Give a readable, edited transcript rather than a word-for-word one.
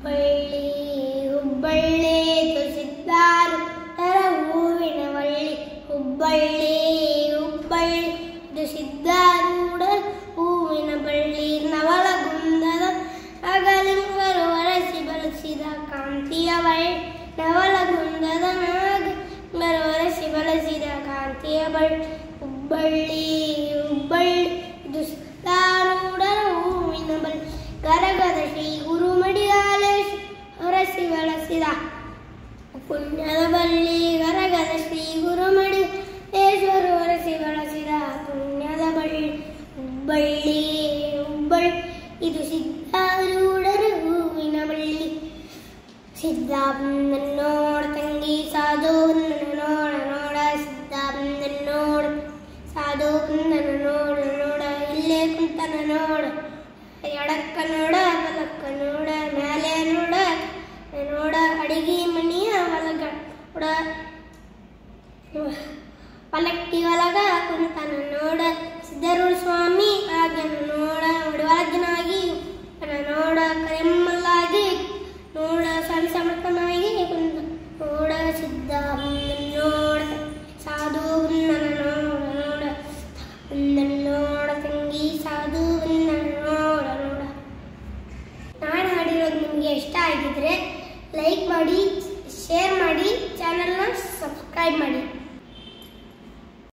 ಹುಬ್ಬಳ್ಳಿ ಹುಬ್ಬಳ್ಳಿ ತುಸಿದ್ದಾರು ತರ ಹೂವಿನ ಬಳ್ಳಿ ಹುಬ್ಬಳ್ಳಿ ಹುಬ್ಬಳ್ಳಿ ತುಸಿದ್ದಾರೂಢ ಹೂವಿನ ಬಳ್ಳಿ ನವಲಗುಂದದ ನಾಗಲಿಂಗರು ಒರೆಸಿ ಬಳಸಿದ ಕಾಂತಿಯ ಬಳ್ಳಿ ನವಲಗುಂದದ ನಾಗಲಿಂಗರು ಒರೆಸಿ ಬಳಸಿದ ಕಾಂತಿಯ ಬಳ್ಳಿ ಹುಬ್ಬಳ್ಳಿ ಹುಬ್ಬಳ್ಳಿ ತುಸಿದ್ದಾರೂಢ ಹೂವಿನ ಬಳ್ಳಿ ಗರಗದ ಶ್ರೀ ಗುರುಮಡಿಗಾಲೇಶ ಹೊರಸಿ ಬಳಸಿದ ಪುಣ್ಯದ ಬಳ್ಳಿ ಗರಗದ ಶ್ರೀ ಗುರುಮಡಿಗೇಶ್ವರ ಹೊರಸಿ ಬಳಸಿದ ಪುಣ್ಯದ ಬಳ್ಳಿ ಹುಬ್ಬಳ್ಳಿ ಹುಬ್ಬಳ್ಳಿ ಇದು ಸಿದ್ಧಾರೂಢರ ಹೂವಿನ ಬಳ್ಳಿ ಸಿದ್ಧಾಂಬನ ನೋಡ ತಂಗಿ ಸಾಧು ನೋಡ ನೋಡ ಸಿದ್ಧಾಂಬನ ನೋಡ ಸಾಧು ನೋಡ ನೋಡ ಇಲ್ಲೇ ಕುಂತನ ನೋಡ ಎಡಕ್ಕ ನೋಡ ಬಲಕ್ಕ ನೋಡ ಮ್ಯಾಲೆ ನೋಡ ನೋಡ ಅಡಿಗೆ ಮನೆಯ ಹೊಲಗ ನೋಡ ಪಲಕ್ಕಿ ಒಳಗ ಕುಂತನ ನೋಡ